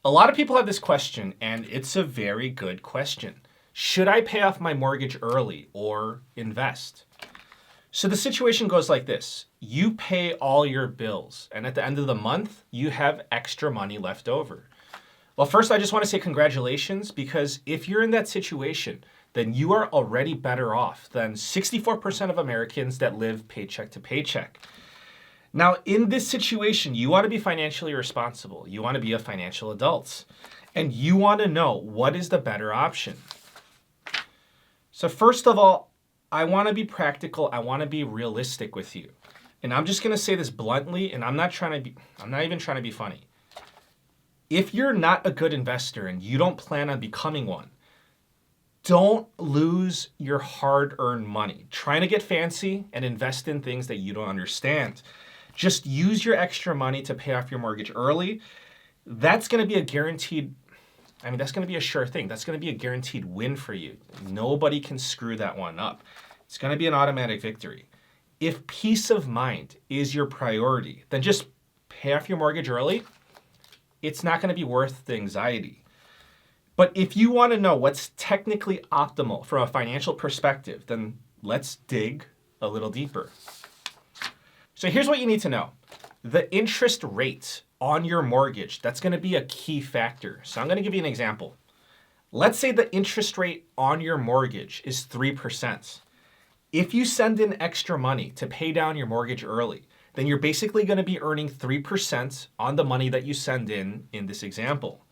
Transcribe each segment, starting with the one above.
A lot of people have this question, and it's a very good question. Should I pay off my mortgage early or invest? So the situation goes like this. You pay all your bills, and at the end of the month, you have extra money left over. Well, first, I just want to say congratulations, because if you're in that situation, then you are already better off than 64% of Americans that live paycheck to paycheck. Now, in this situation, you want to be financially responsible. You want to be a financial adult, and you want to know what is the better option. So first of all, I want to be practical. I want to be realistic with you. And I'm just going to say this bluntly, and I'm not even trying to be funny. If you're not a good investor and you don't plan on becoming one, don't lose your hard-earned money trying to get fancy and invest in things that you don't understand. Just use your extra money to pay off your mortgage early. That's going to be a guaranteed, that's going to be a sure thing. That's going to be a guaranteed win for you. Nobody can screw that one up. It's going to be an automatic victory. If peace of mind is your priority, then just pay off your mortgage early. It's not going to be worth the anxiety. But if you want to know what's technically optimal from a financial perspective, then let's dig a little deeper. So here's what you need to know. The interest rate on your mortgage, that's going to be a key factor. So I'm going to give you an example. Let's say the interest rate on your mortgage is 3%. If you send in extra money to pay down your mortgage early, then you're basically going to be earning 3% on the money that you send in this example.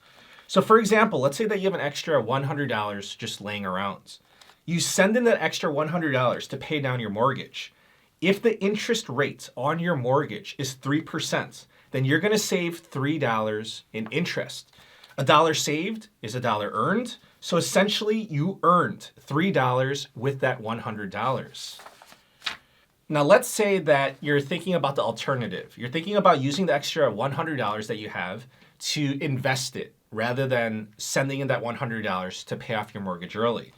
So for example, let's say that you have an extra $100 just laying around. You send in that extra $100 to pay down your mortgage. If the interest rate on your mortgage is 3%, then you're going to save $3 in interest. A dollar saved is a dollar earned. So essentially, you earned $3 with that $100. Now, let's say that you're thinking about the alternative. You're thinking about using the extra $100 that you have to invest it rather than sending in that $100 to pay off your mortgage early.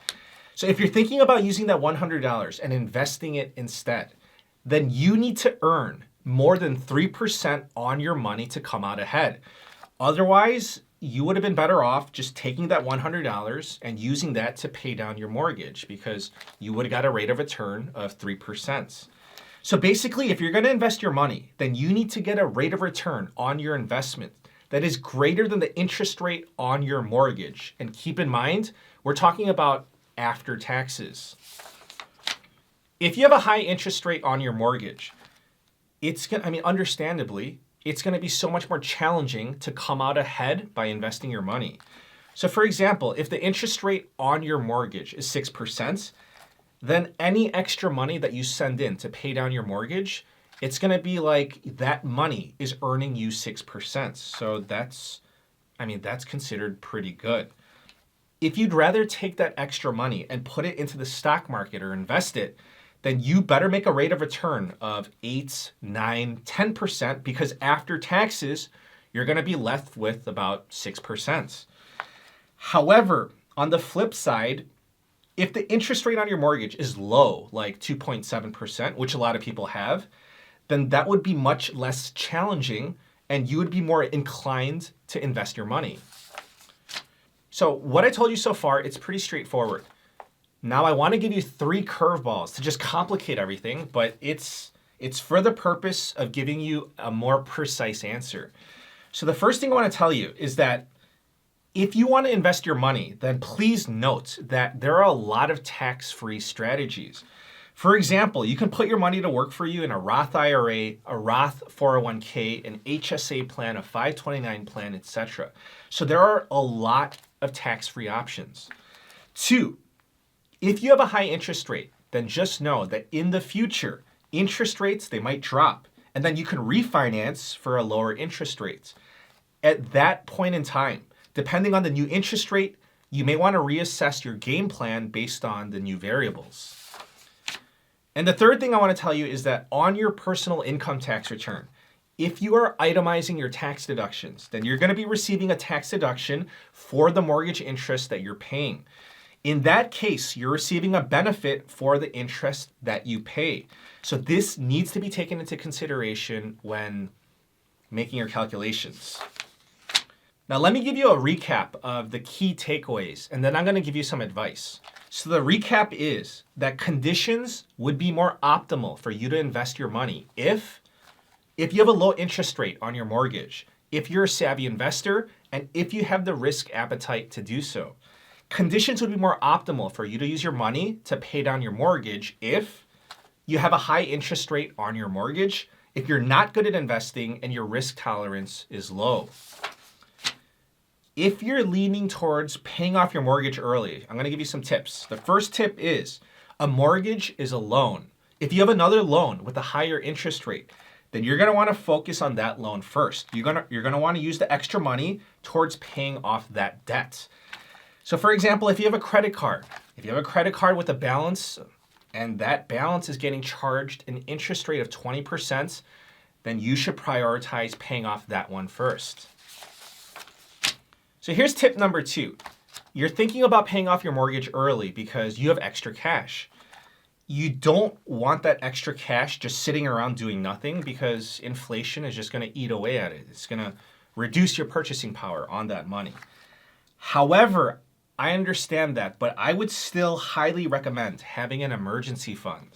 So if you're thinking about using that $100 and investing it instead, then you need to earn more than 3% on your money to come out ahead. Otherwise, you would have been better off just taking that $100 and using that to pay down your mortgage, because you would have got a rate of return of 3%. So basically, if you're going to invest your money, then you need to get a rate of return on your investment that is greater than the interest rate on your mortgage. And keep in mind, we're talking about after taxes. If you have a high interest rate on your mortgage, understandably, it's going to be so much more challenging to come out ahead by investing your money. So for example, if the interest rate on your mortgage is 6%, then any extra money that you send in to pay down your mortgage, it's going to be like that money is earning you 6%. So that's considered pretty good. If you'd rather take that extra money and put it into the stock market or invest it, then you better make a rate of return of 8, 9, 10%, because after taxes, you're going to be left with about 6%. However, on the flip side, if the interest rate on your mortgage is low, like 2.7%, which a lot of people have, then that would be much less challenging and you would be more inclined to invest your money. So what I told you so far, it's pretty straightforward. Now I want to give you 3 curveballs to just complicate everything, but it's for the purpose of giving you a more precise answer. So the first thing I want to tell you is that if you want to invest your money, then please note that there are a lot of tax-free strategies. For example, you can put your money to work for you in a Roth IRA, a Roth 401k, an HSA plan, a 529 plan, etc. So there are a lot of tax-free options. 2, if you have a high interest rate, then just know that in the future, interest rates, they might drop, and then you can refinance for a lower interest rate. At that point in time, depending on the new interest rate, you may want to reassess your game plan based on the new variables. And the third thing I want to tell you is that on your personal income tax return, if you are itemizing your tax deductions, then you're going to be receiving a tax deduction for the mortgage interest that you're paying. In that case, you're receiving a benefit for the interest that you pay. So this needs to be taken into consideration when making your calculations. Now, let me give you a recap of the key takeaways, and then I'm going to give you some advice. So the recap is that conditions would be more optimal for you to invest your money if you have a low interest rate on your mortgage, if you're a savvy investor, and if you have the risk appetite to do so. Conditions would be more optimal for you to use your money to pay down your mortgage if you have a high interest rate on your mortgage, if you're not good at investing, and your risk tolerance is low. If you're leaning towards paying off your mortgage early, I'm going to give you some tips. The first tip is a mortgage is a loan. If you have another loan with a higher interest rate, then you're going to want to focus on that loan first. You're going to want to use the extra money towards paying off that debt. So for example, if you have a credit card with a balance and that balance is getting charged an interest rate of 20%, then you should prioritize paying off that one first. So here's tip number 2. You're thinking about paying off your mortgage early because you have extra cash. You don't want that extra cash just sitting around doing nothing because inflation is just going to eat away at it. It's going to reduce your purchasing power on that money. However, I understand that, but I would still highly recommend having an emergency fund.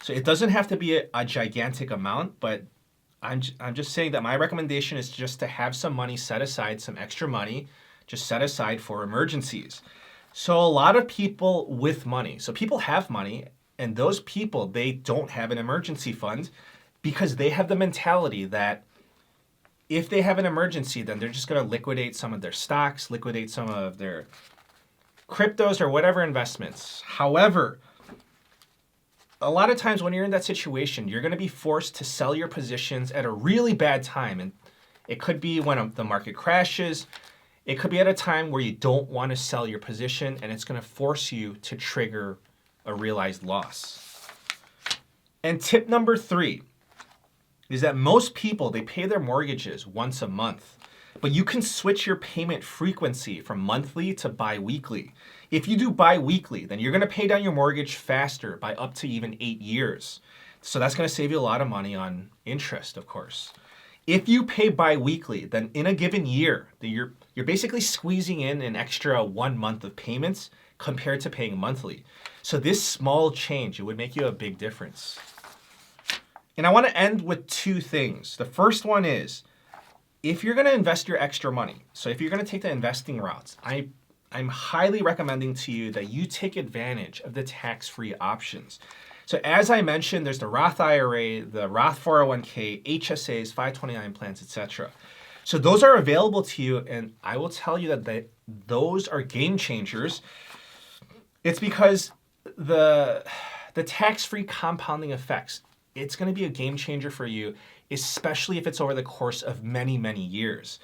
So it doesn't have to be a gigantic amount, but I'm just saying that my recommendation is just to have some money set aside, some extra money, just set aside for emergencies. So a lot of people with money, so people have money, and those people, they don't have an emergency fund because they have the mentality that if they have an emergency, then they're just going to liquidate some of their stocks, liquidate some of their cryptos or whatever investments. However, a lot of times when you're in that situation, you're going to be forced to sell your positions at a really bad time. And it could be when the market crashes. It could be at a time where you don't want to sell your position, and it's going to force you to trigger a realized loss. And tip number 3 is that most people, they pay their mortgages once a month, but you can switch your payment frequency from monthly to bi-weekly. If you do bi-weekly, then you're going to pay down your mortgage faster by up to even 8 years. So that's going to save you a lot of money on interest, of course. If you pay bi-weekly, then in a given year, you're basically squeezing in an extra 1 month of payments compared to paying monthly. So this small change, it would make you a big difference. And I want to end with 2 things. The first one is, if you're going to invest your extra money, so if you're going to take the investing routes, I'm highly recommending to you that you take advantage of the tax-free options. So as I mentioned, there's the Roth IRA, the Roth 401k, HSAs, 529 plans, etc. So those are available to you, and I will tell you that those are game changers. It's because the tax-free compounding effects, it's going to be a game changer for you, especially if it's over the course of many, many years.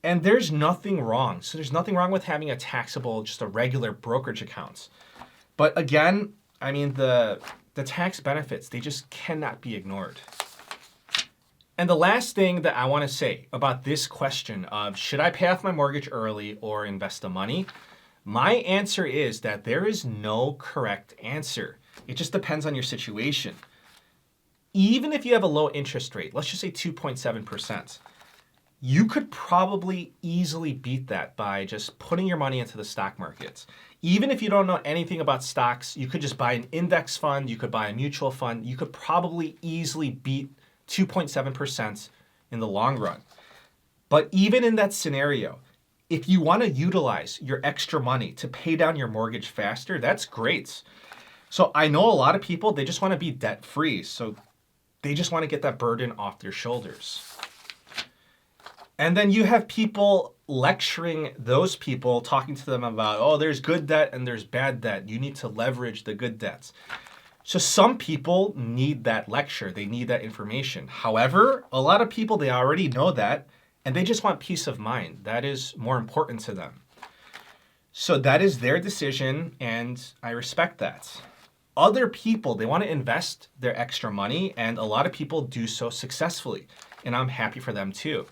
And there's nothing wrong. So there's nothing wrong with having a taxable, just a regular brokerage account. But again, I mean, the tax benefits, they just cannot be ignored. And the last thing that I want to say about this question of should I pay off my mortgage early or invest the money? My answer is that there is no correct answer. It just depends on your situation. Even if you have a low interest rate, let's just say 2.7%, you could probably easily beat that by just putting your money into the stock markets. Even if you don't know anything about stocks, you could just buy an index fund, you could buy a mutual fund, you could probably easily beat 2.7% in the long run. But even in that scenario, if you want to utilize your extra money to pay down your mortgage faster, that's great. So I know a lot of people, they just want to be debt free. So they just want to get that burden off their shoulders. And then you have people lecturing those people, talking to them about, oh, there's good debt and there's bad debt. You need to leverage the good debts. So some people need that lecture. They need that information. However, a lot of people, they already know that, and they just want peace of mind. That is more important to them. So that is their decision, and I respect that. Other people, they want to invest their extra money, and a lot of people do so successfully, and I'm happy for them too.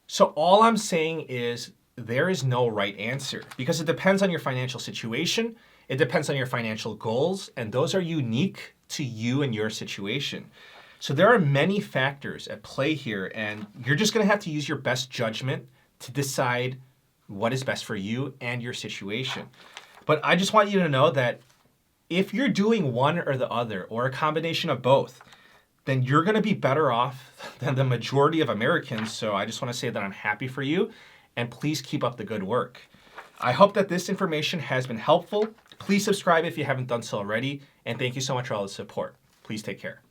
So all I'm saying is there is no right answer because it depends on your financial situation. It depends on your financial goals, and those are unique to you and your situation. So there are many factors at play here, and you're just going to have to use your best judgment to decide what is best for you and your situation. But I just want you to know that if you're doing one or the other, or a combination of both, then you're going to be better off than the majority of Americans. So I just want to say that I'm happy for you, and please keep up the good work. I hope that this information has been helpful. Please subscribe if you haven't done so already, and thank you so much for all the support. Please take care.